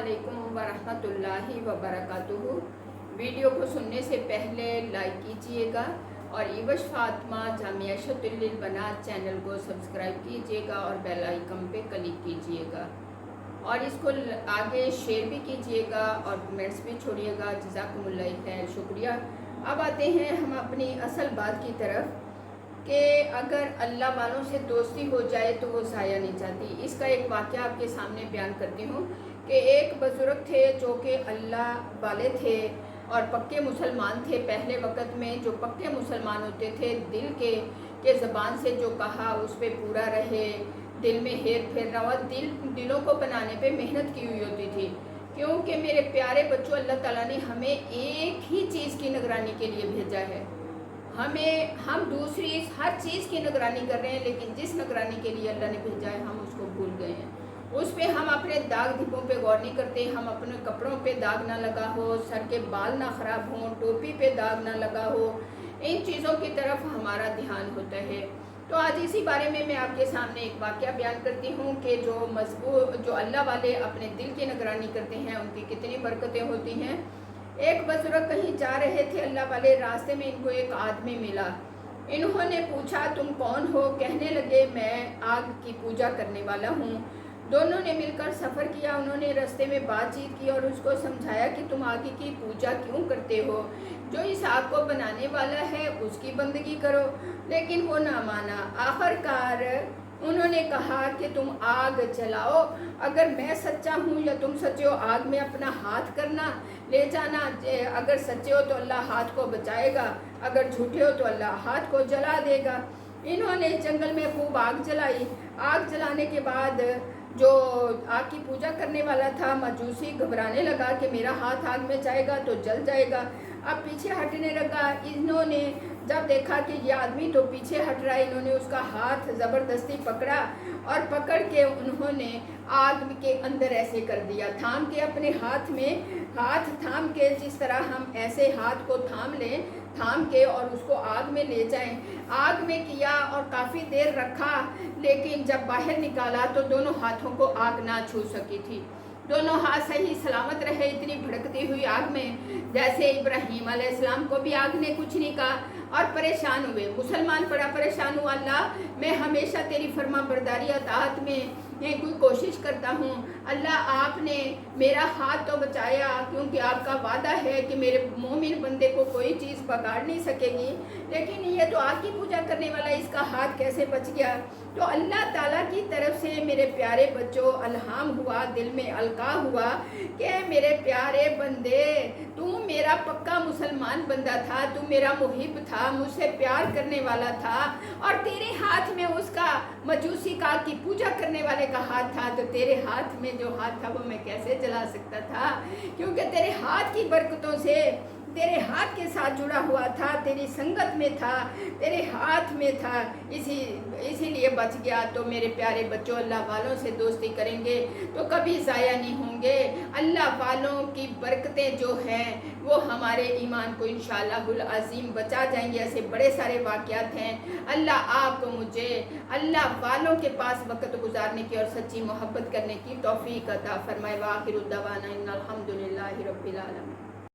अस्सलामुअलैकुम वरहमतुल्लाहि वबरकातुहू। वीडियो को सुनने से पहले लाइक कीजिएगा और इवश फातिमा जामिया शतुल बनात चैनल को सब्सक्राइब कीजिएगा और बेल आइकन पे क्लिक कीजिएगा और इसको आगे शेयर भी कीजिएगा और कमेंट्स भी छोड़िएगा। जज़ाकुमुल्लाह खैर, शुक्रिया। अब आते हैं हम अपनी असल बात की तरफ कि अगर अल्लाह वालों से दोस्ती हो जाए तो वो ज़ाया नहीं जाती। इसका एक वाक़या आपके सामने बयान करती हूँ कि एक बुज़ुर्ग थे जो कि अल्लाह वाले थे और पक्के मुसलमान थे। पहले वक़्त में जो पक्के मुसलमान होते थे, दिल के ज़बान से जो कहा उस पर पूरा रहे, दिल में हेर फेर ना हो। दिलों को बनाने पे मेहनत की हुई होती थी, क्योंकि मेरे प्यारे बच्चों, अल्लाह ताला ने हमें एक ही चीज़ की निगरानी के लिए भेजा है। हम दूसरी हर चीज़ की निगरानी कर रहे हैं, लेकिन जिस निगरानी के लिए अल्लाह ने भेजा है हम उसको भूल गए हैं। उस पे हम अपने दाग धब्बों पे गौर नहीं करते। हम अपने कपड़ों पे दाग ना लगा हो, सर के बाल ना ख़राब हों, टोपी पे दाग ना लगा हो, इन चीज़ों की तरफ हमारा ध्यान होता है। तो आज इसी बारे में मैं आपके सामने एक वाक़या बयान करती हूँ कि जो अल्लाह वाले अपने दिल की निगरानी करते हैं उनकी कितनी बरकतें होती हैं। एक बुजुर्ग कहीं जा रहे थे, अल्लाह वाले, रास्ते में इनको एक आदमी मिला। इन्होंने पूछा तुम कौन हो? कहने लगे मैं आग की पूजा करने वाला हूँ। दोनों ने मिलकर सफ़र किया। उन्होंने रास्ते में बातचीत की और उसको समझाया कि तुम आग की पूजा क्यों करते हो, जो इस आग को बनाने वाला है उसकी बंदगी करो। लेकिन वो ना माना। आखिरकार उन्होंने कहा कि तुम आग जलाओ, अगर मैं सच्चा हूँ या तुम सच्चे हो, आग में अपना हाथ करना, ले जाना। अगर सच्चे हो तो अल्लाह हाथ को बचाएगा, अगर झूठे हो तो अल्लाह हाथ को जला देगा। इन्होंने जंगल में खूब आग जलाई। आग जलाने के बाद जो आग की पूजा करने वाला था, मजूसी, घबराने लगा कि मेरा हाथ आग में जाएगा तो जल जाएगा। अब पीछे हटने लगा। इन्होंने जब देखा कि ये आदमी तो पीछे हट रहा है, इन्होंने उसका हाथ ज़बरदस्ती पकड़ा और पकड़ के उन्होंने आग के अंदर ऐसे कर दिया, थाम के अपने हाथ में, हाथ थाम के, जिस तरह हम ऐसे हाथ को थाम लें, थाम के और उसको आग में ले जाएं। आग में किया और काफ़ी देर रखा, लेकिन जब बाहर निकाला तो दोनों हाथों को आग ना छू सकी थी। दोनों हाथ सही सलामत रहे इतनी भड़कती हुई आग में। जैसे इब्राहीम अलैहिस्सलाम को भी आग ने कुछ नहीं कहा और परेशान हुए। मुसलमान बड़ा परेशान हुआ, अल्लाह मैं हमेशा तेरी फर्मा बरदारी अताअत में कोई कोशिश करता हूँ, अल्लाह आपने मेरा हाथ तो बचाया, क्योंकि आपका वादा है कि मेरे मोमिन बंदे को कोई चीज़ पकड़ नहीं सकेगी। लेकिन ये तो आग की पूजा करने वाला, इसका हाथ कैसे बच गया? तो अल्लाह ताला की तरफ से मेरे प्यारे बच्चों अल्हाम हुआ, दिल में अलका हुआ कि मेरे प्यारे बंदे, तू मेरा पक्का मुसलमान बंदा था, तू मेरा मुहिब था, मुझसे प्यार करने वाला था, और तेरे हाथ में उसका मजूसी का की पूजा करने वाले का हाथ था, तो तेरे हाथ में जो हाथ था वो मैं कैसे जला सकता था? क्योंकि तेरे हाथ की बरकतों से, तेरे हाथ के साथ जुड़ा हुआ था, तेरी संगत में था, तेरे हाथ में था, इसीलिए बच गया। तो मेरे प्यारे बच्चों, अल्लाह वालों से दोस्ती करेंगे तो कभी ज़ाया नहीं होंगे। अल्लाह वालों की बरकतें जो हैं वो हमारे ईमान को इंशाअल्लाहुल अज़ीम बचा जाएंगे। ऐसे बड़े सारे वाक़यात हैं। अल्लाह आपको मुझे अल्लाह वालों के पास वक़्त गुजारने की और सच्ची मोहब्बत करने की तौफ़ीक़ अता फ़रमाए। व आखिरु दवाना इन्नल हम्दुलिल्लाहि रब्बिल आलमीन।